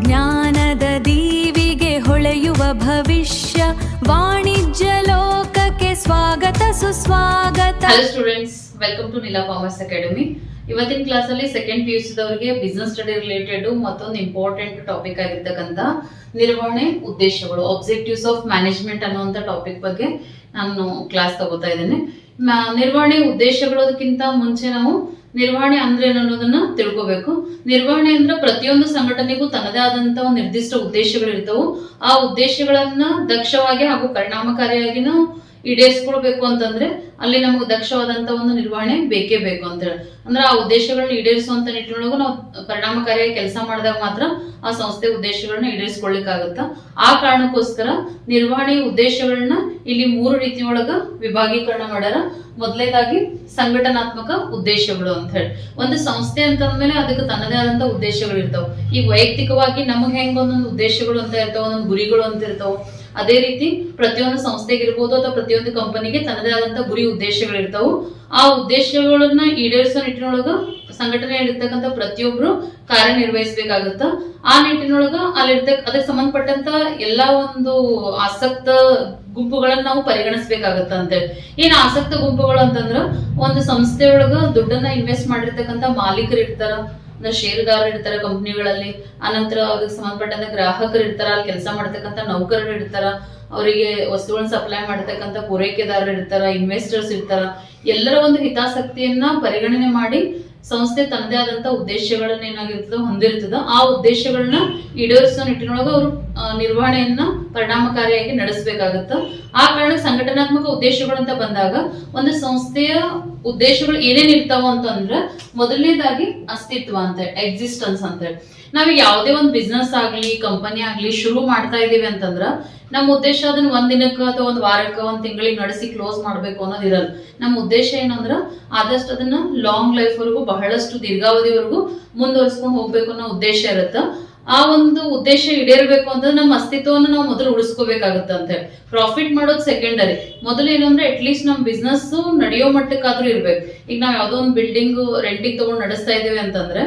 ಜ್ಞಾನದ ದೀವಿಗೆ ಹೊಳೆಯುವ ಭವಿಷ್ಯ ವಾಣಿಜ್ಯ ಲೋಕಕ್ಕೆ ಸ್ವಾಗತ ಸುಸ್ವಾಗತ. Hello students, welcome to Neela commerce academy. ಇವತ್ತಿನ ಕ್ಲಾಸ್ ಅಲ್ಲಿ ಸೆಕೆಂಡ್ PUC ದವರಿಗೆ ಬಿಸ್ನೆಸ್ ಸ್ಟಡಿ ರಿಲೇಟೆಡ್ ಮತ್ತೊಂದು ಇಂಪಾರ್ಟೆಂಟ್ ಟಾಪಿಕ್ ಆಗಿರ್ತಕ್ಕಂಥ ನಿರ್ವಹಣೆ ಉದ್ದೇಶಗಳು, ಆಬ್ಜೆಕ್ಟಿವ್ಸ್ ಆಫ್ ಮ್ಯಾನೇಜ್ಮೆಂಟ್ ಅನ್ನುವಂಥ ಟಾಪಿಕ್ ಬಗ್ಗೆ ನಾನು ಕ್ಲಾಸ್ ತಗೋತಾ ಇದ್ದೇನೆ. ನಿರ್ವಹಣೆ ಉದ್ದೇಶಗಳೋದಕ್ಕಿಂತ ಮುಂಚೆ ನಾವು ನಿರ್ವಹಣೆ ಅಂದ್ರೆ ಅನ್ನೋದನ್ನ ತಿಳ್ಕೋಬೇಕು. ನಿರ್ವಹಣೆ ಅಂದ್ರೆ ಪ್ರತಿಯೊಂದು ಸಂಘಟನೆಗೂ ತನ್ನದೇ ಆದಂತ ಒಂದು ನಿರ್ದಿಷ್ಟ ಉದ್ದೇಶಗಳಿರ್ತವು. ಆ ಉದ್ದೇಶಗಳನ್ನ ದಕ್ಷವಾಗಿ ಹಾಗೂ ಪರಿಣಾಮಕಾರಿಯಾಗಿ ನಾವು ಈಡೇರಿಸ್ಕೊಳ್ಬೇಕು ಅಂತಂದ್ರೆ ಅಲ್ಲಿ ನಮಗೆ ದಕ್ಷವಾದಂತ ಒಂದು ನಿರ್ವಹಣೆ ಬೇಕೇ ಬೇಕು ಅಂತ ಹೇಳಿ. ಅಂದ್ರೆ ಆ ಉದ್ದೇಶಗಳನ್ನ ಈಡೇರಿಸುವಂತ ನಿಟ್ಟಿನೊಳಗೂ ನಾವು ಪರಿಣಾಮಕಾರಿಯಾಗಿ ಕೆಲಸ ಮಾಡಿದಾಗ ಮಾತ್ರ ಆ ಸಂಸ್ಥೆ ಉದ್ದೇಶಗಳನ್ನ ಈಡೇರಿಸ್ಕೊಳ್ಳಿಕ್ಕಾಗತ್ತ. ಆ ಕಾರಣಕ್ಕೋಸ್ಕರ ನಿರ್ವಹಣೆಯ ಉದ್ದೇಶಗಳನ್ನ ಇಲ್ಲಿ 3 ರೀತಿಯೊಳಗ ವಿಭಾಗೀಕರಣ ಮಾಡ್ಯಾರ. ಮೊದಲನೇದಾಗಿ ಸಂಘಟನಾತ್ಮಕ ಉದ್ದೇಶಗಳು ಅಂತ ಹೇಳಿ. ಒಂದು ಸಂಸ್ಥೆ ಅಂತಂದ್ಮೇಲೆ ಅದಕ್ಕೆ ತನ್ನದೇ ಆದಂತ ಉದ್ದೇಶಗಳು ಇರ್ತಾವ. ಈಗ ವೈಯಕ್ತಿಕವಾಗಿ ನಮಗೆ ಹೆಂಗ ಒಂದೊಂದು ಉದ್ದೇಶಗಳು ಅಂತ ಇರ್ತಾವ, ಒಂದೊಂದು ಗುರಿಗಳು ಅಂತ ಇರ್ತಾವ. ಅದೇ ರೀತಿ ಪ್ರತಿಯೊಂದು ಸಂಸ್ಥೆಗಿರ್ಬೋದು ಅಥವಾ ಪ್ರತಿಯೊಂದು ಕಂಪನಿಗೆ ತನ್ನದೇ ಆದಂತ ಗುರಿ ಉದ್ದೇಶಗಳು ಇರ್ತಾವು. ಆ ಉದ್ದೇಶಗಳನ್ನ ಈಡೇರಿಸೋ ನಿಟ್ಟಿನೊಳಗ ಸಂಘಟನೆಯಲ್ಲಿರ್ತಕ್ಕಂಥ ಪ್ರತಿಯೊಬ್ರು ಕಾರ್ಯನಿರ್ವಹಿಸಬೇಕಾಗತ್ತ. ಆ ನಿಟ್ಟಿನೊಳಗ ಅದಕ್ಕೆ ಸಂಬಂಧಪಟ್ಟಂತ ಎಲ್ಲಾ ಒಂದು ಆಸಕ್ತ ಗುಂಪುಗಳನ್ನ ನಾವು ಪರಿಗಣಿಸಬೇಕಾಗತ್ತ ಅಂತೇಳಿ. ಏನ್ ಆಸಕ್ತ ಗುಂಪುಗಳು ಅಂತಂದ್ರ ಒಂದು ಸಂಸ್ಥೆಯೊಳಗ ದುಡ್ಡನ್ನ ಇನ್ವೆಸ್ಟ್ ಮಾಡಿರ್ತಕ್ಕಂಥ ಮಾಲೀಕರು ಇರ್ತಾರ, ಷೇರುದಾರರು ಇರ್ತಾರ ಕಂಪ್ನಿಗಳಲ್ಲಿ. ಆನಂತರ ಅವ್ರಿಗೆ ಸಂಬಂಧಪಟ್ಟಂತ ಗ್ರಾಹಕರು ಇರ್ತಾರ, ಅಲ್ಲಿ ಕೆಲಸ ಮಾಡ್ತಕ್ಕಂಥ ನೌಕರರು ಇರ್ತಾರ, ಅವರಿಗೆ ವಸ್ತುಗಳನ್ನ ಸಪ್ಲೈ ಮಾಡತಕ್ಕಂಥ ಪೂರೈಕೆದಾರರು ಇರ್ತಾರ, ಇನ್ವೆಸ್ಟರ್ಸ್ ಇರ್ತಾರ. ಎಲ್ಲರ ಒಂದು ಹಿತಾಸಕ್ತಿಯನ್ನ ಪರಿಗಣನೆ ಮಾಡಿ ಸಂಸ್ಥೆ ತನ್ನದೇ ಆದಂತ ಉದ್ದೇಶಗಳನ್ನ ಏನಾಗಿರ್ತದ ಹೊಂದಿರ್ತದ. ಆ ಉದ್ದೇಶಗಳನ್ನ ಈಡೇರಿಸೋ ನಿಟ್ಟಿನೊಳಗ ಅವರು ನಿರ್ವಹಣೆಯನ್ನ ಪರಿಣಾಮಕಾರಿಯಾಗಿ ನಡೆಸಬೇಕಾಗತ್ತ. ಆ ಕಾರಣ ಸಂಘಟನಾತ್ಮಕ ಉದ್ದೇಶಗಳು ಅಂತ ಬಂದಾಗ ಒಂದು ಸಂಸ್ಥೆಯ ಉದ್ದೇಶಗಳು ಏನೇನ್ ಇರ್ತಾವ ಅಂತಂದ್ರ ಮೊದಲನೇದಾಗಿ ಅಸ್ತಿತ್ವ ಅಂತ ಎಕ್ಸಿಸ್ಟೆನ್ಸ್ ಅಂತ ಹೇಳಿ. ನಾವೀಗ ಯಾವುದೇ ಒಂದು ಬಿಸ್ನೆಸ್ ಆಗ್ಲಿ ಕಂಪನಿ ಆಗ್ಲಿ ಶುರು ಮಾಡ್ತಾ ಇದೀವಿ ಅಂತಂದ್ರ ನಮ್ಮ ಉದ್ದೇಶ ಅದನ್ನ ಒಂದ್ ದಿನಕ್ಕ ಅಥವಾ ಒಂದ್ ವಾರಕ್ಕ ಒಂದ್ ತಿಂಗಳಿಗೆ ನಡೆಸಿ ಕ್ಲೋಸ್ ಮಾಡ್ಬೇಕು ಅನ್ನೋದು ಇರಲ್ಲ. ನಮ್ಮ ಉದ್ದೇಶ ಏನಂದ್ರ ಆದಷ್ಟು ಅದನ್ನ ಲಾಂಗ್ ಲೈಫ್ ವರೆಗೂ ಬಹಳಷ್ಟು ದೀರ್ಘಾವಧಿವರೆಗೂ ಮುಂದುವರಿಸ್ಕೊಂಡು ಹೋಗ್ಬೇಕು ಅನ್ನೋ ಉದ್ದೇಶ ಇರುತ್ತ. ಆ ಒಂದು ಉದ್ದೇಶ ಈಡೇರ್ಬೇಕು ಅಂತಂದ್ರೆ ನಮ್ಮ ಅಸ್ತಿತ್ವವನ್ನು ನಾವು ಮೊದಲು ಉಳಿಸ್ಕೋಬೇಕಾಗತ್ತ ಅಂತ ಹೇಳಿ. ಪ್ರಾಫಿಟ್ ಮಾಡೋದು ಸೆಕೆಂಡರಿ. ಮೊದಲು ಏನು ಅಂದ್ರೆ ಅಟ್ಲೀಸ್ಟ್ ನಮ್ ಬಿಸ್ನೆಸ್ ನಡೆಯೋ ಮಟ್ಟಕ್ಕಾದ್ರೂ ಇರ್ಬೇಕು. ಈಗ ನಾವ್ ಯಾವ್ದೋ ಒಂದು ಬಿಲ್ಡಿಂಗ್ ರೆಂಟಿಗೆ ತಗೊಂಡ್ ನಡೆಸ್ತಾ ಇದೀವಿ ಅಂತಂದ್ರೆ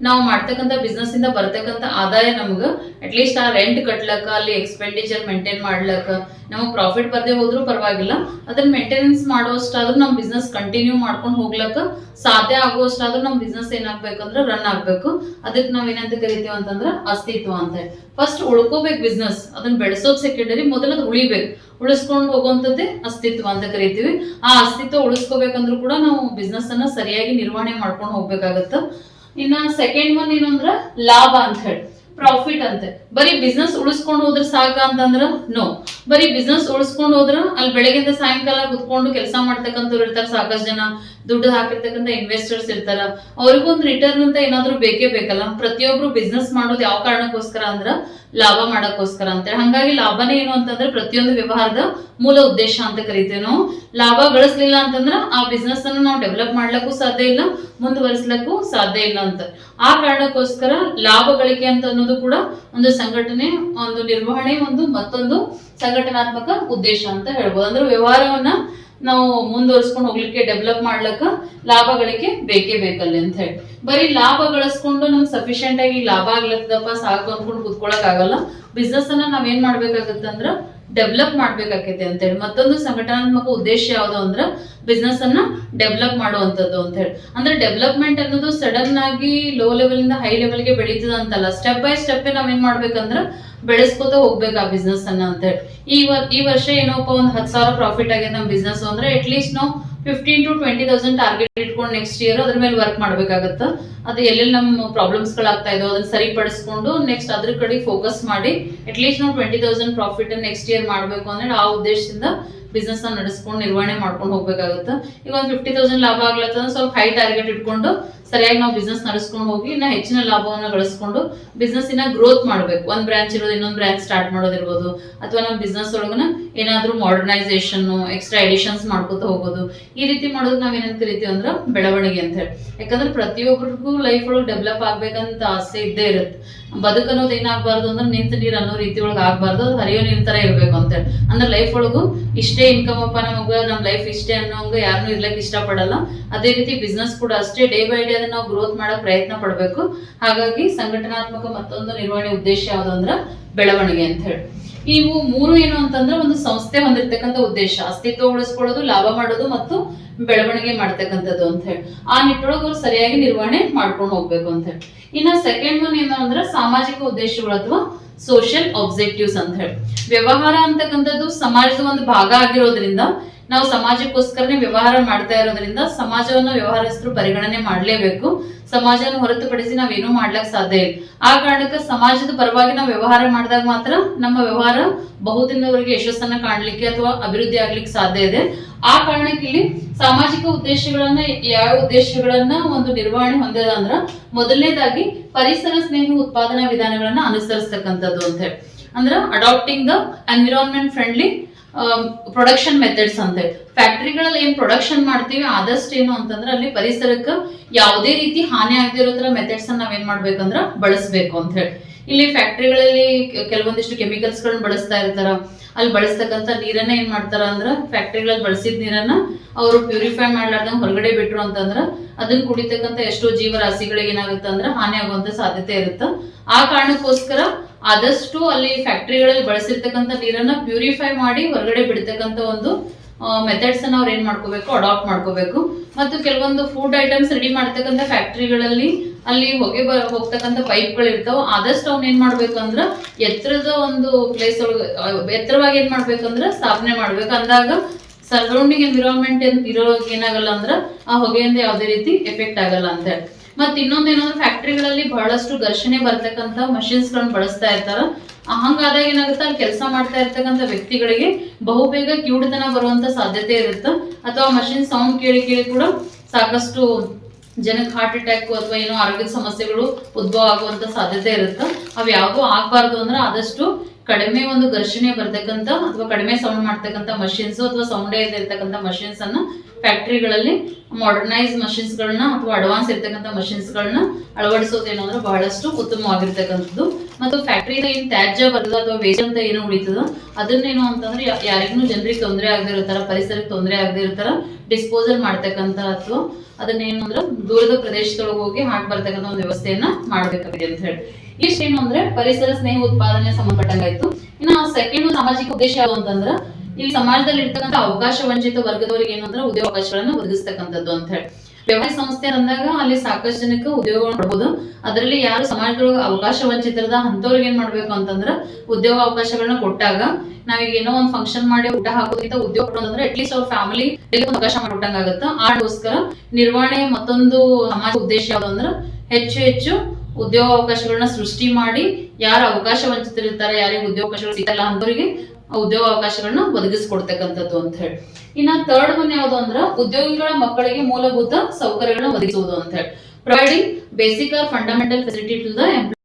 ನಾವು ಮಾಡ್ತಕ್ಕಂಥ ಬಿಸ್ನೆಸ್ ಇಂದ ಬರ್ತಕ್ಕಂಥ ಆದಾಯ ನಮ್ಗ ಅಟ್ಲೀಸ್ಟ್ ಆ ರೆಂಟ್ ಕಟ್ಲಕ್ಕ, ಅಲ್ಲಿ ಎಕ್ಸ್ಪೆಂಡಿಚರ್ ಮೇಂಟೈನ್ ಮಾಡ್ಲಕ್ಕ, ನಮಗ್ ಪ್ರಾಫಿಟ್ ಬರ್ದೇ ಹೋದ್ರೂ ಪರವಾಗಿಲ್ಲ, ಅದನ್ನ ಮೇಂಟೆನೆನ್ಸ್ ಮಾಡುವಷ್ಟಾದ್ರೂ ನಮ್ ಬಿಸ್ನೆಸ್ ಕಂಟಿನ್ಯೂ ಮಾಡ್ಕೊಂಡು ಹೋಗ್ಲಕ್ಕ ಸಾಧ್ಯ ಆಗುವಷ್ಟಾದ್ರೂ ನಮ್ ಬಿಸ್ನೆಸ್ ಏನಾಗ್ಬೇಕಂದ್ರ ರನ್ ಆಗ್ಬೇಕು. ಅದಕ್ಕೆ ನಾವ್ ಏನಂತ ಕರಿತೀವಿ ಅಂತಂದ್ರ ಅಸ್ತಿತ್ವ ಅಂತ ಹೇಳಿ. ಫಸ್ಟ್ ಉಳ್ಕೋಬೇಕು ಬಿಸ್ನೆಸ್, ಅದನ್ನ ಬೆಳೆಸೋದ್ ಸೆಕೆಂಡರಿ, ಮೊದಲು ಅದು ಉಳಿಬೇಕು. ಉಳಿಸ್ಕೊಂಡು ಹೋಗುವಂತದ್ದೇ ಅಸ್ತಿತ್ವ ಅಂತ ಕರಿತೀವಿ. ಆ ಅಸ್ತಿತ್ವ ಉಳಿಸ್ಕೋಬೇಕಂದ್ರೂ ಕೂಡ ನಾವು ಬಿಸ್ನೆಸ್ ಅನ್ನ ಸರಿಯಾಗಿ ನಿರ್ವಹಣೆ ಮಾಡ್ಕೊಂಡು ಹೋಗ್ಬೇಕಾಗತ್ತ. ಇನ್ನ ಸೆಕೆಂಡ್ ಒನ್ ಏನಂದ್ರ ಲಾಭ ಅಂತ ಹೇಳಿ, ಪ್ರಾಫಿಟ್ ಅಂತೆ. ಬರೀ ಬಿಸ್ನೆಸ್ ಉಳಿಸ್ಕೊಂಡು ಹೋದ್ರ ಸಾಕ ಅಂತಂದ್ರ ನೋ. ಬರೀ ಬಿಸ್ನೆಸ್ ಉಳಿಸ್ಕೊಂಡು ಹೋದ್ರ ಅಲ್ಲಿ ಬೆಳಗ್ಗೆಯಿಂದ ಸಾಯಂಕಾಲ ಕುತ್ಕೊಂಡು ಕೆಲಸ ಮಾಡ್ತಕ್ಕಂಥವ್ರು ಇರ್ತಾರ, ಸಾಕಷ್ಟು ಜನ ದುಡ್ಡು ಹಾಕಿರ್ತಕ್ಕಂಥ ಇನ್ವೆಸ್ಟರ್ಸ್ ಇರ್ತಾರ. ಅವ್ರಿಗೊಂದು ರಿಟರ್ನ್ ಅಂತ ಏನಾದ್ರು ಬೇಕೇ ಬೇಕಲ್ಲ. ಪ್ರತಿಯೊಬ್ರು ಬಿಸ್ನೆಸ್ ಮಾಡೋದು ಯಾವ ಕಾರಣಕ್ಕೋಸ್ಕರ ಅಂದ್ರ ಲಾಭ ಮಾಡಕ್ಕೋಸ್ಕರ ಅಂತೇಳಿ. ಹಂಗಾಗಿ ಲಾಭನೇ ಏನು ಅಂತಂದ್ರೆ ಪ್ರತಿಯೊಂದು ವ್ಯವಹಾರದ ಮೂಲ ಉದ್ದೇಶ ಅಂತ ಕರಿತೀವಿ ನಾವು. ಲಾಭ ಗಳಿಸ್ಲಿಲ್ಲ ಅಂತಂದ್ರ ಆ ಬಿಸ್ನೆಸ್ ಅನ್ನು ನಾವು ಡೆವಲಪ್ ಮಾಡ್ಲಕ್ಕೂ ಸಾಧ್ಯ ಇಲ್ಲ, ಮುಂದುವರಿಸ್ಲಕ್ಕೂ ಸಾಧ್ಯ ಇಲ್ಲ ಅಂತ. ಆ ಕಾರಣಕ್ಕೋಸ್ಕರ ಲಾಭ ಗಳಿಕೆ ಅಂತ ಅನ್ನೋದು ಕೂಡ ಒಂದು ಸಂಘಟನೆ, ಒಂದು ನಿರ್ವಹಣೆ, ಮತ್ತೊಂದು ಸಂಘಟನಾತ್ಮಕ ಉದ್ದೇಶ ಅಂತ ಹೇಳ್ಬೋದು. ಅಂದ್ರೆ ವ್ಯವಹಾರವನ್ನ ನಾವು ಮುಂದುವರಿಸ್ಕೊಂಡು ಹೋಗ್ಲಿಕ್ಕೆ, ಡೆವಲಪ್ ಮಾಡ್ಲಕ್ಕ ಲಾಭ ಗಳಿಕೆ ಬೇಕೇ ಬೇಕಲ್ಲಿ ಅಂತ ಹೇಳಿ. ಬರೀ ಲಾಭ ಗಳಿಸ್ಕೊಂಡು ನಮ್ಗೆ ಸಫಿಶಿಯಂಟ್ ಆಗಿ ಲಾಭ ಆಗ್ಲತ್ತದಪ್ಪ ಸಾಕು ಅಂದ್ಕೊಂಡು ಕುತ್ಕೊಳಕ್ ಆಗಲ್ಲ. ಬಿಸ್ನೆಸ್ ಅನ್ನ ನಾವೇನ್ ಮಾಡ್ಬೇಕಾಗತ್ತಂದ್ರ ಡೆವಲಪ್ ಮಾಡ್ಬೇಕಾಗೈತೆ ಅಂತ ಹೇಳಿ. ಮತ್ತೊಂದು ಸಂಘಟನಾತ್ಮಕ ಉದ್ದೇಶ ಯಾವ್ದು ಅಂದ್ರ ಬಿಸ್ನೆಸ್ ಅನ್ನ ಡೆವಲಪ್ ಮಾಡುವಂತದ್ದು ಅಂತ ಹೇಳಿ. ಅಂದ್ರೆ ಡೆವಲಪ್ಮೆಂಟ್ ಅನ್ನೋದು ಸಡನ್ ಆಗಿ ಲೋ ಲೆವೆಲ್ ಇಂದ ಹೈ ಲೆವೆಲ್ಗೆ ಬೆಳೀತದ ಅಂತಲ್ಲ, ಸ್ಟೆಪ್ ಬೈ ಸ್ಟೆಪ್ ನಾವೇನ್ ಮಾಡ್ಬೇಕಂದ್ರ ಬೆಳೆಸ್ಕೋತ ಹೋಗ್ಬೇಕು ಆ ಬಿಸ್ನೆಸ್ ಅನ್ನ ಅಂತ ಹೇಳಿ. ಈ ವರ್ಷ ಏನೋಪ್ಪ ಒಂದ್ 10,000 ಪ್ರಾಫಿಟ್ ಆಗಿದೆ ನಮ್ ಬಿಸ್ನೆಸ್ ಅಂದ್ರೆ ಅಟ್ಲೀಸ್ಟ್ ನಾವು 15,000 to 20,000 ಟಾರ್ಗೆಟ್ ಇಟ್ಕೊಂಡು ನೆಕ್ಸ್ಟ್ ಇಯರ್ ಅದ್ರ ಮೇಲೆ ವರ್ಕ್ ಮಾಡ್ಬೇಕಾಗತ್ತ. ಅದು ಎಲ್ಲೆಲ್ಲಿ ನಮ್ಮ ಪ್ರಾಬ್ಲಮ್ಸ್ ಗಳಾಗ್ತಾ ಇದೋ ಅದನ್ನ ಸರಿಪಡಿಸ್ಕೊಂಡು ನೆಕ್ಸ್ಟ್ ಅದ್ರ ಕಡೆ ಫೋಕಸ್ ಮಾಡಿ ಅಟ್ಲೀಸ್ಟ್ ನಾವು 20,000 ಪ್ರಾಫಿಟ್ ನೆಕ್ಸ್ಟ್ ಇಯರ್ ಮಾಡ್ಬೇಕು ಅಂದ್ರೆ ಆ ಉದ್ದೇಶದಿಂದ ಬಿಸ್ನೆಸ್ ನ ನಡೆಸ್ಕೊಂಡು ನಿರ್ವಹಣೆ ಮಾಡ್ಕೊಂಡು ಹೋಗ್ಬೇಕಾಗತ್ತ. ಈಗ ಒಂದ್ 50,000 ಲಾಭ ಆಗ್ಲತ್ತಂದ್ರೆ ಸ್ವಲ್ಪ ಹೈ ಟಾರ್ಗೆಟ್ ಇಟ್ಕೊಂಡು ಸರಿಯಾಗಿ ನಾವು ಬಿಸ್ನೆಸ್ ನಡೆಸ್ಕೊಂಡು ಹೋಗಿ ಇನ್ನ ಹೆಚ್ಚಿನ ಲಾಭವನ್ನ ಗಳಿಸ್ಕೊಂಡು ಬಿಸ್ನೆಸ್ ಇನ್ನ ಗ್ರೋತ್ ಮಾಡ್ಬೇಕು. ಒಂದ್ ಬ್ರಾಂಚ್ ಇರೋದು ಇನ್ನೊಂದ್ ಬ್ರಾಂಚ್ ಸ್ಟಾರ್ಟ್ ಮಾಡೋದಿರ್ಬೋದು, ಅಥವಾ ನಮ್ಮ ಬಿಸ್ನೆಸ್ ಒಳಗನ ಏನಾದ್ರೂ ಮಾಡರ್ನೈಸೇಷನ್, ಎಕ್ಸ್ಟ್ರಾ ಎಡಿಷನ್ಸ್ ಮಾಡ್ಕೋತ ಹೋಗೋದು. ಈ ರೀತಿ ಮಾಡೋದಕ್ಕೆ ನಾವ್ ಏನಂತ ಕರಿತೀವಿ ಅಂದ್ರ ಬೆಳವಣಿಗೆ ಅಂತ ಹೇಳಿ. ಯಾಕಂದ್ರೆ ಪ್ರತಿಯೊಬ್ಬರಿಗೂ ಲೈಫ್ ಒಳಗೆ ಡೆವಲಪ್ ಆಗ್ಬೇಕಂತ ಆಸೆ ಇದ್ದೇ ಇರುತ್ತೆ. ಬದುಕನ್ನೋದು ಏನಾಗಬಾರ್ದು ಅಂದ್ರೆ ನಿಂತ ನೀರ್ ಅನ್ನೋ ರೀತಿ ಒಳಗೆ ಆಗ್ಬಾರ್ದು, ಅದು ಹರಿಯೋ ನೀರ್ ತರ ಇರ್ಬೇಕು ಅಂತ ಹೇಳಿ. ಅಂದ್ರೆ ಲೈಫ್ ಒಳಗು ಇಷ್ಟೇ ಇಷ್ಟೇ ಇನ್ಕಮ್ ಅಪ್ಪ ನಮಗ ನಮ್ಮ ಲೈಫ್ ಇಷ್ಟೇ ಅನ್ನೋಂಗ ಯಾರನ್ನೂ ಇರ್ಲಕ್ಕೆ ಇಷ್ಟಪಡಲ್ಲ. ಅದೇ ರೀತಿ ಬಿಸ್ನೆಸ್ ಕೂಡ ಅಷ್ಟೇ, ಡೇ ಬೈ ಡೇ ಅದನ್ನ ನಾವು ಗ್ರೋತ್ ಮಾಡಕ್ ಪ್ರಯತ್ನ ಪಡಬೇಕು. ಹಾಗಾಗಿ ಸಂಘಟನಾತ್ಮಕ ಮತ್ತೊಂದು ನಿರ್ವಹಣೆ ಉದ್ದೇಶ ಯಾವುದು ಅಂದ್ರೆ ಬೆಳವಣಿಗೆ ಅಂತ ಹೇಳಿ. ಇವು ಮೂರು ಏನು ಅಂತಂದ್ರೆ ಒಂದು ಸಂಸ್ಥೆ ಹೊಂದಿರತಕ್ಕಂಥ ಉದ್ದೇಶ, ಅಸ್ತಿತ್ವಗೊಳಿಸ್ಕೊಳ್ಳೋದು, ಲಾಭ ಮಾಡೋದು ಮತ್ತು ಬೆಳವಣಿಗೆ ಮಾಡ್ತಕ್ಕಂಥದ್ದು ಅಂತ ಹೇಳಿ. ಆ ನಿಟ್ಟೊಳಗೆ ಅವ್ರು ಸರಿಯಾಗಿ ನಿರ್ವಹಣೆ ಮಾಡ್ಕೊಂಡು ಹೋಗ್ಬೇಕು ಅಂತ ಹೇಳಿ. ಇನ್ನ ಸೆಕೆಂಡ್ ಒನ್ ಏನು ಅಂದ್ರೆ ಸಾಮಾಜಿಕ ಉದ್ದೇಶಗಳು ಅಥವಾ ಸೋಷಿಯಲ್ ಆಬ್ಜೆಕ್ಟಿವ್ಸ್ ಅಂತ ಹೇಳಿ. ವ್ಯವಹಾರ ಅಂತಕ್ಕಂಥದ್ದು ಸಮಾಜದ ಒಂದು ಭಾಗ ಆಗಿರೋದ್ರಿಂದ, ನಾವು ಸಮಾಜಕ್ಕೋಸ್ಕರನೇ ವ್ಯವಹಾರ ಮಾಡ್ತಾ ಇರೋದ್ರಿಂದ ಸಮಾಜವನ್ನು ವ್ಯವಹಾರಸ್ಥರು ಪರಿಗಣನೆ ಮಾಡಲೇಬೇಕು. ಸಮಾಜವನ್ನು ಹೊರತುಪಡಿಸಿ ನಾವೇನೂ ಮಾಡ್ಲಕ್ ಸಾಧ್ಯ ಇಲ್ಲ. ಆ ಕಾರಣಕ್ಕೆ ಸಮಾಜದ ಪರವಾಗಿ ನಾವು ವ್ಯವಹಾರ ಮಾಡಿದಾಗ ಮಾತ್ರ ನಮ್ಮ ವ್ಯವಹಾರ ಬಹುದಿನದವರೆಗೆ ಯಶಸ್ಸನ್ನ ಕಾಣ್ಲಿಕ್ಕೆ ಅಥವಾ ಅಭಿವೃದ್ಧಿ ಆಗ್ಲಿಕ್ಕೆ ಸಾಧ್ಯ ಇದೆ. ಆ ಕಾರಣಕ್ಕೆ ಇಲ್ಲಿ ಸಾಮಾಜಿಕ ಉದ್ದೇಶಗಳನ್ನ, ಯಾವ ಉದ್ದೇಶಗಳನ್ನ ಒಂದು ನಿರ್ವಹಣೆ ಹೊಂದಿದ ಅಂದ್ರ ಮೊದಲನೇದಾಗಿ ಪರಿಸರ ಸ್ನೇಹಿ ಉತ್ಪಾದನಾ ವಿಧಾನಗಳನ್ನ ಅನುಸರಿಸ್ತಕ್ಕಂಥದ್ದು ಅಂತ ಹೇಳಿ. ಅಂದ್ರ adapting the environment friendly production methods ಅಂತ ಹೇಳಿ. ಫ್ಯಾಕ್ಟರಿಗಳಲ್ಲಿ ಏನ್ ಪ್ರೊಡಕ್ಷನ್ ಮಾಡ್ತೀವಿ ಆದಷ್ಟು ಏನು ಅಂತಂದ್ರೆ ಅಲ್ಲಿ ಪರಿಸರಕ್ಕೆ ಯಾವುದೇ ರೀತಿ ಹಾನಿ ಆಗದಿರೋ ತರ ಮೆಥಡ್ಸ್ ಅನ್ನ ನಾವೇನ್ ಮಾಡ್ಬೇಕಂದ್ರ ಬಳಸಬೇಕು ಅಂತ ಹೇಳಿ. ಇಲ್ಲಿ ಫ್ಯಾಕ್ಟರಿಗಳಲ್ಲಿ ಕೆಲವೊಂದಿಷ್ಟು ಕೆಮಿಕಲ್ಸ್ ಗಳನ್ನ ಬಳಸ್ತಾ ಇರ್ತಾರ. ಅಲ್ಲಿ ಬಳಸ್ತಕ್ಕಂಥ ನೀರನ್ನ ಏನ್ ಮಾಡ್ತಾರ ಅಂದ್ರ ಫ್ಯಾಕ್ಟರಿಗಳಲ್ಲಿ ಬಳಸಿದ ನೀರನ್ನ ಅವರು ಪ್ಯೂರಿಫೈ ಮಾಡ್ಲಾರ್ದಂಗ ಹೊರಗಡೆ ಬಿಟ್ರು ಅಂತಂದ್ರ ಅದನ್ನ ಕುಡಿತಕ್ಕಂಥ ಎಷ್ಟೋ ಜೀವರಾಶಿಗಳಿಗೆ ಏನಾಗುತ್ತೆ ಅಂದ್ರೆ ಹಾನಿ ಆಗುವಂತ ಸಾಧ್ಯತೆ ಇರುತ್ತೆ. ಆ ಕಾರಣಕ್ಕೋಸ್ಕರ ಆದಷ್ಟು ಅಲ್ಲಿ ಫ್ಯಾಕ್ಟರಿಗಳಲ್ಲಿ ಬಳಸಿರ್ತಕ್ಕಂಥ ನೀರನ್ನ ಪ್ಯೂರಿಫೈ ಮಾಡಿ ಹೊರಗಡೆ ಬಿಡ್ತಕ್ಕಂಥ ಒಂದು ಮೆಥಡ್ಸ್ ಅನ್ನ ಅವ್ರು ಏನ್ ಮಾಡ್ಕೋಬೇಕು, ಅಡಾಪ್ಟ್ ಮಾಡ್ಕೋಬೇಕು. ಮತ್ತು ಕೆಲವೊಂದು ಫುಡ್ ಐಟಮ್ಸ್ ರೆಡಿ ಮಾಡ್ತಕ್ಕಂಥ ಫ್ಯಾಕ್ಟರಿಗಳಲ್ಲಿ ಅಲ್ಲಿ ಹೊಗೆ ಹೋಗ್ತಕ್ಕಂಥ ಪೈಪ್ಗಳು ಇರ್ತಾವ. ಆದಷ್ಟು ಅವ್ನ ಏನ್ ಮಾಡ್ಬೇಕು ಅಂದ್ರ ಎತ್ತರದ ಒಂದು ಪ್ಲೇಸ್ ಒಳಗೆ ಎತ್ತರವಾಗಿ ಏನ್ ಮಾಡ್ಬೇಕಂದ್ರ ಸ್ಥಾಪನೆ ಮಾಡ್ಬೇಕು. ಅಂದಾಗ ಸರೌಂಡಿಂಗ್ ಎನ್ವಿರಾನ್ಮೆಂಟ್ ಇರೋವಾಗ ಏನಾಗಲ್ಲ ಅಂದ್ರ ಆ ಹೊಗೆಯಿಂದ ಯಾವುದೇ ರೀತಿ ಎಫೆಕ್ಟ್ ಆಗಲ್ಲ ಅಂತ ಹೇಳಿ. ಮತ್ ಇನ್ನೊಂದೇನಂದ್ರೆ ಫ್ಯಾಕ್ಟರಿಗಳಲ್ಲಿ ಬಹಳಷ್ಟು ಘರ್ಷಣೆ ಬರ್ತಕ್ಕಂಥ ಮಷಿನ್ಸ್ ಗಳನ್ನ ಬಳಸ್ತಾ ಇರ್ತಾರ. ಹಂಗಾದಾಗ ಏನಾಗುತ್ತೆ, ಅಲ್ಲಿ ಕೆಲಸ ಮಾಡ್ತಾ ಇರ್ತಕ್ಕಂಥ ವ್ಯಕ್ತಿಗಳಿಗೆ ಬಹುಬೇಗ ಕಿವುಡುತನ ಬರುವಂತ ಸಾಧ್ಯತೆ ಇರುತ್ತೆ. ಅಥವಾ ಮಷಿನ್ ಸೌಂಡ್ ಕೇಳಿ ಕೂಡ ಸಾಕಷ್ಟು ಜನಕ್ಕೆ ಹಾರ್ಟ್ ಅಟ್ಯಾಕ್ ಅಥವಾ ಏನೋ ಆರೋಗ್ಯದ ಸಮಸ್ಯೆಗಳು ಉದ್ಭವ ಆಗುವಂತ ಸಾಧ್ಯತೆ ಇರುತ್ತೆ. ಅವ್ ಯಾವ್ದು ಆಗ್ಬಾರ್ದು ಅಂದ್ರೆ ಆದಷ್ಟು ಕಡಿಮೆ ಒಂದು ಘರ್ಷಣೆ ಬರ್ತಕ್ಕಂಥ ಅಥವಾ ಕಡಿಮೆ ಸೌಂಡ್ ಮಾಡ್ತಕ್ಕಂಥ ಮಷಿನ್ಸ್ ಅಥವಾ ಸೌಂಡೇ ಇರ್ತಕ್ಕಂಥ ಮಷಿನ್ಸ್ ಅನ್ನ ಫ್ಯಾಕ್ಟರಿಗಳಲ್ಲಿ ಮಾಡರ್ನೈಸ್ ಮಷಿನ್ಸ್ ಗಳನ್ನ ಅಥವಾ ಅಡ್ವಾನ್ಸ್ ಇರ್ತಕ್ಕಂಥ ಮಷಿನ್ಸ್ ಗಳನ್ನ ಅಳವಡಿಸೋದೇನು ಅಂದ್ರೆ ಬಹಳಷ್ಟು ಉತ್ತಮವಾಗಿರ್ತಕ್ಕಂಥದ್ದು. ಮತ್ತು ಫ್ಯಾಕ್ಟರಿಯಿಂದ ಏನ್ ತ್ಯಾಜ್ಯ ಬರ್ತದ ಅಥವಾ ವೇಸ್ಟ್ ಅಂತ ಏನು ಉಳಿತದ ಅದನ್ನೇನು ಅಂತಂದ್ರೆ ಯಾರಿಗೂ ಜನರಿಗೆ ತೊಂದರೆ ಆಗದೆ ಇರ್ತಾರ, ಪರಿಸರಕ್ಕೆ ತೊಂದರೆ ಆಗದೆ ಇರ್ತಾರ ಡಿಸ್ಪೋಸಲ್ ಮಾಡ್ತಕ್ಕಂಥ ಅಥವಾ ಅದನ್ನೇನು ಅಂದ್ರೆ ದೂರದ ಪ್ರದೇಶದೊಳಗೆ ಹೋಗಿ ಹಾಕಿ ಬರ್ತಕ್ಕಂಥ ಒಂದು ವ್ಯವಸ್ಥೆಯನ್ನ ಮಾಡ್ಬೇಕಾಗಿದೆ ಅಂತ ಹೇಳಿ. ಇಷ್ಟೇನು ಅಂದ್ರೆ ಪರಿಸರ ಸ್ನೇಹಿ ಉತ್ಪಾದನೆ ಸಂಬಂಧಪಟ್ಟಂಗಾಯ್ತು. ಇನ್ನು ಸೆಕೆಂಡ್ ಸಾಮಾಜಿಕ ಉದ್ದೇಶ ಯಾವುದು ಅಂತಂದ್ರ ಇಲ್ಲಿ ಸಮಾಜದಲ್ಲಿ ಇರ್ತಕ್ಕಂಥ ಅವಕಾಶ ವಂಚಿತ ವರ್ಗದವರಿಗೆ ಏನು ಅಂದ್ರೆ ಉದ್ಯೋಗ ಅವಕಾಶಗಳನ್ನ ಒದಗಿಸ್ತಕ್ಕಂಥದ್ದು ಅಂತ ಹೇಳಿ. ವ್ಯವಸಾಯ ಸಂಸ್ಥೆ ಅಂದಾಗ ಅಲ್ಲಿ ಸಾಕಷ್ಟು ಜನಕ್ಕೆ ಉದ್ಯೋಗ ಮಾಡ್ಬೋದು. ಅದರಲ್ಲಿ ಯಾರು ಸಮಾಜದೊಳಗೆ ಅವಕಾಶ ವಂಚಿತರದ ಅಂತವ್ರಿಗೆ ಏನ್ ಮಾಡ್ಬೇಕು ಅಂತಂದ್ರ ಉದ್ಯೋಗ ಅವಕಾಶಗಳನ್ನ ಕೊಟ್ಟಾಗ ನಾವೀಗ ಏನೋ ಒಂದು ಫಂಕ್ಷನ್ ಮಾಡಿ ಊಟ ಹಾಕೋದ್ರಿಂದ ಉದ್ಯೋಗ ಕೊಡೋದಂದ್ರೆ ಅಟ್ಲೀಸ್ಟ್ ಅವ್ರ ಫ್ಯಾಮಿಲಿ ಅವಕಾಶ ಮಾಡ್ಕೊಟ್ಟಂಗಾಗತ್ತ. ಆಗೋಸ್ಕರ ನಿರ್ವಹಣೆ ಮತ್ತೊಂದು ಸಮಾಜ ಉದ್ದೇಶ ಯಾವ್ದು ಅಂದ್ರ ಹೆಚ್ಚು ಉದ್ಯೋಗ ಅವಕಾಶಗಳನ್ನ ಸೃಷ್ಟಿ ಮಾಡಿ ಯಾರು ಅವಕಾಶ ವಂಚಿತರಿರ್ತಾರೆ, ಯಾರಿಗೆ ಉದ್ಯೋಗ ಅವಕಾಶಗಳು ಸಿಗಲ್ಲ ಅಂತವರಿಗೆ ಉದ್ಯೋಗ ಅವಕಾಶಗಳನ್ನ ಒದಗಿಸ್ಕೊಡ್ತಕ್ಕಂಥದ್ದು ಅಂತ ಹೇಳಿ. ಇನ್ನ ಥರ್ಡ್ ಒನ್ ಯಾವ್ದು ಅಂದ್ರ ಉದ್ಯೋಗಿಗಳ ಮಕ್ಕಳಿಗೆ ಮೂಲಭೂತ ಸೌಕರ್ಯಗಳನ್ನ ಒದಗಿಸುವುದು ಅಂತ ಹೇಳಿ. Providing basic or fundamental facility to the employ.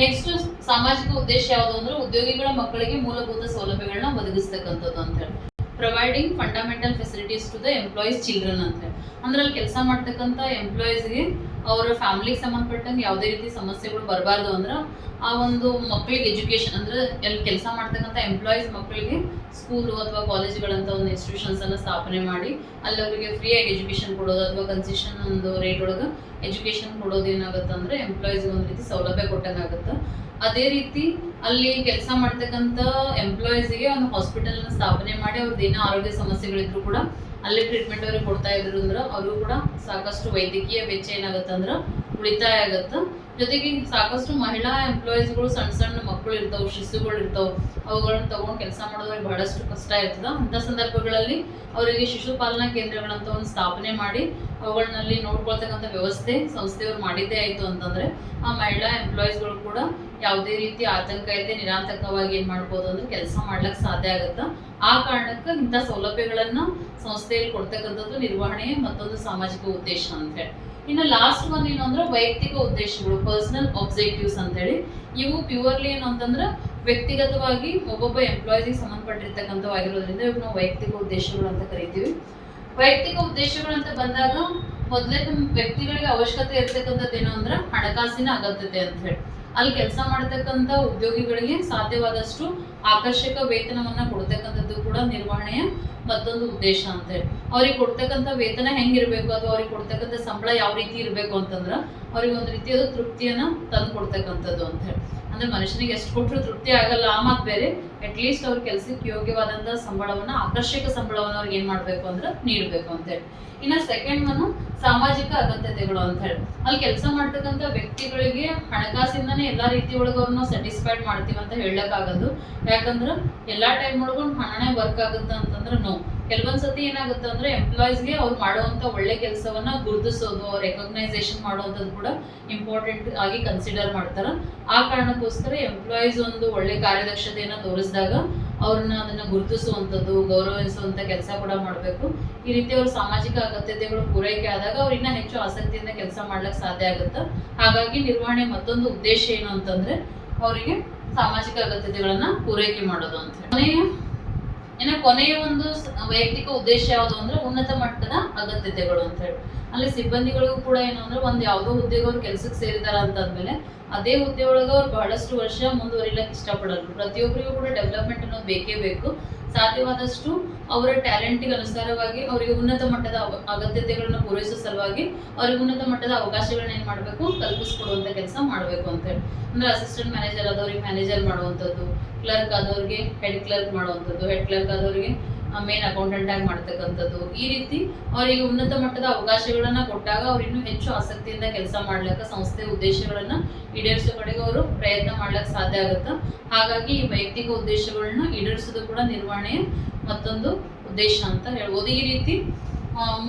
Next ಸಾಮಾಜಿಕ ಉದ್ದೇಶ ಯಾವುದು ಅಂದ್ರೆ ಉದ್ಯೋಗಿಗಳ ಮಕ್ಕಳಿಗೆ ಮೂಲಭೂತ ಸೌಲಭ್ಯಗಳನ್ನ ಒದಗಿಸ್ತಕ್ಕಂಥದ್ದು ಅಂತ ಹೇಳಿ. Providing fundamental facilities to the employees children ಅಂತ ಹೇಳಿ. ಅಂದ್ರೆ ಅಲ್ಲಿ ಕೆಲಸ ಮಾಡ್ತಕ್ಕಂಥ ಎಂಪ್ಲಾಯೀಸ್ಗೆ ಅವರ ಫ್ಯಾಮಿಲಿಗೆ ಸಂಬಂಧಪಟ್ಟಂಗೆ ಯಾವುದೇ ರೀತಿ ಸಮಸ್ಯೆಗಳು ಬರಬಾರ್ದು ಅಂದ್ರೆ ಆ ಒಂದು ಮಕ್ಕಳಿಗೆ ಎಜುಕೇಶನ್ ಅಂದ್ರೆ ಅಲ್ಲಿ ಕೆಲಸ ಮಾಡ್ತಕ್ಕಂಥ ಎಂಪ್ಲಾಯೀಸ್ ಮಕ್ಕಳಿಗೆ ಸ್ಕೂಲು ಅಥವಾ ಕಾಲೇಜುಗಳಂತ ಒಂದು ಇನ್ಸ್ಟಿಟ್ಯೂಷನ್ಸ್ ಅನ್ನ ಸ್ಥಾಪನೆ ಮಾಡಿ ಅಲ್ಲಿ ಅವರಿಗೆ ಫ್ರೀಯಾಗಿ ಎಜುಕೇಶನ್ ಕೊಡೋದು ಅಥವಾ ಕನ್ಸೆಷನ್ ಒಂದು ರೇಟ್ ಒಳಗೆ ಎಜುಕೇಶನ್ ಕೊಡೋದು ಏನಾಗುತ್ತೆ ಅಂದ್ರೆ ಎಂಪ್ಲಾಯೀಸ್ಗೆ ಒಂದು ರೀತಿ ಸೌಲಭ್ಯ ಕೊಟ್ಟಂಗಾಗುತ್ತೆ. ಅದೇ ರೀತಿ ಅಲ್ಲಿ ಕೆಲಸ ಮಾಡ್ತಕ್ಕಂಥ ಎಂಪ್ಲಾಯೀಸ್ಗೆ ಒಂದು ಹಾಸ್ಪಿಟಲ್ ಸ್ಥಾಪನೆ ಮಾಡಿ ಅವ್ರದ್ದು ಏನೋ ಆರೋಗ್ಯ ಸಮಸ್ಯೆಗಳಿದ್ರು ಕೂಡ ಅಲ್ಲೇ ಟ್ರೀಟ್ಮೆಂಟ್ ಅವ್ರಿಗೆ ಕೊಡ್ತಾ ಇದ್ರು ಅಂದ್ರೆ ಅವ್ರಿಗೂ ಕೂಡ ಸಾಕಷ್ಟು ವೈದ್ಯಕೀಯ ವೆಚ್ಚ ಏನಾಗುತ್ತೆ ಅಂದ್ರೆ ಉಳಿತಾಯ ಆಗುತ್ತೆ. ಜೊತೆಗೆ ಸಾಕಷ್ಟು ಮಹಿಳಾ ಎಂಪ್ಲಾಯೀಸ್ಗಳು ಸಣ್ಣ ಮಕ್ಕಳು ಇರ್ತಾವ, ಶಿಶುಗಳು ಇರ್ತಾವ, ಅವುಗಳನ್ನ ತಗೊಂಡು ಕೆಲಸ ಮಾಡೋದ್ರಿಗೆ ಬಹಳಷ್ಟು ಕಷ್ಟ ಇರ್ತದ. ಅಂತ ಸಂದರ್ಭಗಳಲ್ಲಿ ಅವರಿಗೆ ಶಿಶು ಪಾಲನಾ ಕೇಂದ್ರಗಳಂತ ಒಂದು ಸ್ಥಾಪನೆ ಮಾಡಿ ಅವುಗಳಲ್ಲಿ ನೋಡ್ಕೊಳ್ತಕ್ಕಂಥ ವ್ಯವಸ್ಥೆ ಸಂಸ್ಥೆಯವ್ರು ಮಾಡಿದ್ದೇ ಆಯ್ತು ಅಂತಂದ್ರೆ ಆ ಮಹಿಳಾ ಎಂಪ್ಲಾಯೀಸ್ಗಳು ಕೂಡ ಯಾವುದೇ ರೀತಿ ಆತಂಕ ಇಲ್ಲದೆ ನಿರಾತಂಕವಾಗಿ ಏನ್ ಮಾಡ್ಬೋದು ಅಂದ್ರೆ ಕೆಲಸ ಮಾಡ್ಲಿಕ್ಕೆ ಸಾಧ್ಯ ಆಗುತ್ತಾ. ಆ ಕಾರಣಕ್ಕೆ ಇಂಥ ಸೌಲಭ್ಯಗಳನ್ನ ಸಂಸ್ಥೆಯಲ್ಲಿ ಕೊಡ್ತಕ್ಕಂಥದ್ದು ನಿರ್ವಹಣೆಯ ಮತ್ತೊಂದು ಸಾಮಾಜಿಕ ಉದ್ದೇಶ ಅಂತ ಹೇಳಿ. ಇನ್ನು ಲಾಸ್ಟ್ ಒನ್ ಏನು ಅಂದ್ರೆ ವೈಯಕ್ತಿಕ ಉದ್ದೇಶಗಳು, ಪರ್ಸನಲ್ ಆಬ್ಜೆಕ್ಟಿವ್ಸ್ ಅಂತ ಹೇಳಿ. ಇವು ಪ್ಯೂರ್ಲಿ ಏನು ಅಂತಂದ್ರೆ ವ್ಯಕ್ತಿಗತವಾಗಿ ಒಬ್ಬೊಬ್ಬ ಎಂಪ್ಲಾಯೀಸ್ಗೆ ಸಂಬಂಧಪಟ್ಟಿರ್ತಕ್ಕಂಥವಾಗಿರೋದ್ರಿಂದ ಇವು ನಾವು ವೈಯಕ್ತಿಕ ಉದ್ದೇಶಗಳು ಅಂತ ಕರಿತೀವಿ. ವೈಯಕ್ತಿಕ ಉದ್ದೇಶಗಳು ಅಂತ ಬಂದಾಗ ಮೊದಲೇ ವ್ಯಕ್ತಿಗಳಿಗೆ ಅವಶ್ಯಕತೆ ಇರ್ತಕ್ಕಂಥದ್ದು ಏನು ಅಂದ್ರೆ ಹಣಕಾಸಿನ ಅಗತ್ಯತೆ ಅಂತ ಹೇಳಿ. ಅಲ್ಲಿ ಕೆಲಸ ಮಾಡ್ತಕ್ಕಂಥ ಉದ್ಯೋಗಿಗಳಿಗೆ ಸಾಧ್ಯವಾದಷ್ಟು ಆಕರ್ಷಕ ವೇತನವನ್ನ ಕೊಡ್ತಕ್ಕಂಥದ್ದು ಕೂಡ ನಿರ್ವಹಣೆಯ ಮತ್ತೊಂದು ಉದ್ದೇಶ ಅಂತ ಹೇಳಿ. ಅವ್ರಿಗೆ ಕೊಡ್ತಕ್ಕಂಥ ವೇತನ ಹೆಂಗಿರ್ಬೇಕು ಅಥವಾ ಅವ್ರಿಗೆ ಕೊಡ್ತಕ್ಕಂಥ ಸಂಬಳ ಯಾವ ರೀತಿ ಇರಬೇಕು ಅಂತಂದ್ರೆ ಅವ್ರಿಗೆ ಒಂದು ರೀತಿಯಾದ ತೃಪ್ತಿಯನ್ನ ತಂದು ಕೊಡ್ತಕ್ಕಂಥದ್ದು ಅಂತ ಹೇಳಿ. ಅಂದ್ರೆ ಮನುಷ್ಯನಿಗೆ ಎಷ್ಟು ಕೊಟ್ಟರು ತೃಪ್ತಿ ಆಗಲ್ಲ ಆ ಮಾತು ಬೇರೆ, ಅಟ್ಲೀಸ್ಟ್ ಅವ್ರ ಕೆಲಸಕ್ಕೆ ಯೋಗ್ಯವಾದಂತಹ ಸಂಬಳವನ್ನ, ಆಕರ್ಷಕ ಸಂಬಳವನ್ನ ಅವ್ರಿಗೆ ಏನ್ ಮಾಡ್ಬೇಕು ಅಂದ್ರೆ ನೀಡಬೇಕು ಅಂತ ಹೇಳಿ. ಇನ್ನ ಸೆಕೆಂಡ್ ಒನ್ ಸಾಮಾಜಿಕ ಅಗತ್ಯತೆಗಳು ಅಂತ ಹೇಳಿ. ಅಲ್ಲಿ ಕೆಲಸ ಮಾಡ್ತಕ್ಕಂಥ ವ್ಯಕ್ತಿಗಳಿಗೆ ಹಣಕಾಸಿಂದಾನೇ ಎಲ್ಲಾ ರೀತಿ ಒಳಗೆ ಅವ್ರನ್ನ ಸ್ಯಾಟಿಸ್ಫೈಡ್ ಮಾಡ್ತೀವಿ ಅಂತ ಹೇಳಕ್ಕಾಗದು. ಯಾಕಂದ್ರೆ ಎಲ್ಲಾ ಟೈಮ್ ಒಳಗೂ ಹಣನೇ ವರ್ಕ್ ಆಗುತ್ತೆ ಅಂತಂದ್ರೆ ನೋ. ಕೆಲವೊಂದ್ಸತಿ ಏನಾಗುತ್ತೆ ಅಂದ್ರೆ ಎಂಪ್ಲಾಯೀಸ್ಗೆ ಅವ್ರು ಮಾಡುವಂತ ಒಳ್ಳೆ ಕೆಲಸವನ್ನ ಗುರುತಿಸೋದು, ರೆಕಗ್ನೈಸೇಷನ್ ಮಾಡುವಂಥದ್ದು ಕೂಡ ಇಂಪಾರ್ಟೆಂಟ್ ಆಗಿ ಕನ್ಸಿಡರ್ ಮಾಡ್ತಾರ. ಆ ಕಾರಣಕ್ಕೋಸ್ಕರ ಎಂಪ್ಲಾಯೀಸ್ ಒಂದು ಒಳ್ಳೆ ಕಾರ್ಯದಕ್ಷತೆಯನ್ನ ತೋರಿಸಿದಾಗ ಅವ್ರನ್ನ ಅದನ್ನ ಗುರುತಿಸುವಂಥದ್ದು, ಗೌರವಿಸುವಂತ ಕೆಲಸ ಕೂಡ ಮಾಡಬೇಕು. ಈ ರೀತಿ ಅವ್ರ ಸಾಮಾಜಿಕ ಅಗತ್ಯತೆಗಳು ಪೂರೈಕೆ ಆದಾಗ ಅವ್ರು ಇನ್ನ ಹೆಚ್ಚು ಆಸಕ್ತಿಯಿಂದ ಕೆಲಸ ಮಾಡ್ಲಿಕ್ಕೆ ಸಾಧ್ಯ ಆಗುತ್ತೆ. ಹಾಗಾಗಿ ನಿರ್ವಹಣೆ ಮತ್ತೊಂದು ಉದ್ದೇಶ ಏನು ಅಂತಂದ್ರೆ ಅವರಿಗೆ ಸಾಮಾಜಿಕ ಅಗತ್ಯತೆಗಳನ್ನ ಪೂರೈಕೆ ಮಾಡೋದು ಅಂತ ಹೇಳಿ. ಕೊನೆಯ ಒಂದು ವೈಯಕ್ತಿಕ ಉದ್ದೇಶ ಯಾವುದು ಅಂದ್ರೆ ಉನ್ನತ ಮಟ್ಟದ ಅಗತ್ಯತೆಗಳು ಅಂತ ಹೇಳಿ. ಅಲ್ಲಿ ಸಿಬ್ಬಂದಿಗಳಿಗೂ ಕೂಡ ಏನು ಅಂದ್ರೆ ಒಂದ್ ಯಾವ್ದೋ ಹುದ್ದೆಗೆ ಅವ್ರು ಕೆಲ್ಸಕ್ಕೆ ಸೇರಿದಾರ ಅಂತಂದ್ಮೇಲೆ ಅದೇ ಹುದ್ದೆ ಒಳಗೆ ಅವ್ರು ಬಹಳಷ್ಟು ವರ್ಷ ಮುಂದುವರಿಲಕ್ಕೆ ಇಷ್ಟಪಡಲ್ಲ. ಪ್ರತಿಯೊಬ್ಬರಿಗೂ ಕೂಡ ಡೆವಲಪ್ಮೆಂಟ್ ಅನ್ನೋದು ಬೇಕೇ ಬೇಕು. ಸಾಧ್ಯವಾದಷ್ಟು ಅವರ ಟ್ಯಾಲೆಂಟಿಗೆ ಅನುಸಾರವಾಗಿ ಅವರಿಗೆ ಉನ್ನತ ಮಟ್ಟದ ಅಗತ್ಯತೆಗಳನ್ನ ಪೂರೈಸೋ ಸಲುವಾಗಿ ಅವ್ರಿಗೆ ಉನ್ನತ ಮಟ್ಟದ ಅವಕಾಶಗಳನ್ನ ಏನ್ ಮಾಡ್ಬೇಕು, ಕಲ್ಪಿಸ್ಕೊಡುವಂತ ಕೆಲಸ ಮಾಡ್ಬೇಕು ಅಂತ ಹೇಳಿ. ಅಂದ್ರೆ ಅಸಿಸ್ಟೆಂಟ್ ಮ್ಯಾನೇಜರ್ ಆದವ್ರಿಗೆ ಮ್ಯಾನೇಜರ್ ಮಾಡುವಂಥದ್ದು, ಕ್ಲರ್ಕ್ ಆದವ್ರಿಗೆ ಹೆಡ್ ಕ್ಲರ್ಕ್ ಮಾಡುವಂಥದ್ದು, ಹೆಡ್ ಕ್ಲರ್ಕ್ ಆದವ್ರಿಗೆ ಮೇನ್ ಅಕೌಂಟೆಂಟ್ ಆಗಿ ಮಾಡ್ತಕ್ಕಂಥದ್ದು. ಈ ರೀತಿ ಅವರಿಗೆ ಉನ್ನತ ಮಟ್ಟದ ಅವಕಾಶಗಳನ್ನ ಕೊಟ್ಟಾಗ ಅವ್ರು ಇನ್ನೂ ಹೆಚ್ಚು ಆಸಕ್ತಿಯಿಂದ ಕೆಲಸ ಮಾಡ್ಲಿಕ್ಕೆ, ಸಂಸ್ಥೆ ಉದ್ದೇಶಗಳನ್ನ ಈಡೇರಿಸೋ ಕಡೆಗೆ ಅವರು ಪ್ರಯತ್ನ ಮಾಡ್ಲಿಕ್ಕೆ ಸಾಧ್ಯ ಆಗುತ್ತೆ. ಹಾಗಾಗಿ ಈ ವೈಯಕ್ತಿಕ ಉದ್ದೇಶಗಳನ್ನ ಈಡೇರಿಸೋದು ಕೂಡ ನಿರ್ವಹಣೆಯ ಮತ್ತೊಂದು ಉದ್ದೇಶ ಅಂತ ಹೇಳ್ಬೋದು. ಈ ರೀತಿ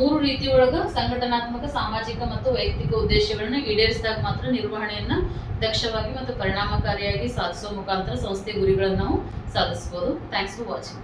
3 ರೀತಿ ಒಳಗ ಸಂಘಟನಾತ್ಮಕ, ಸಾಮಾಜಿಕ ಮತ್ತು ವೈಯಕ್ತಿಕ ಉದ್ದೇಶಗಳನ್ನ ಈಡೇರಿಸಿದಾಗ ಮಾತ್ರ ನಿರ್ವಹಣೆಯನ್ನ ದಕ್ಷವಾಗಿ ಮತ್ತು ಪರಿಣಾಮಕಾರಿಯಾಗಿ ಸಾಧಿಸುವ ಮುಖಾಂತರ ಸಂಸ್ಥೆ ಗುರಿಗಳನ್ನು ನಾವು ಸಾಧಿಸಬಹುದು. Thanks for watching.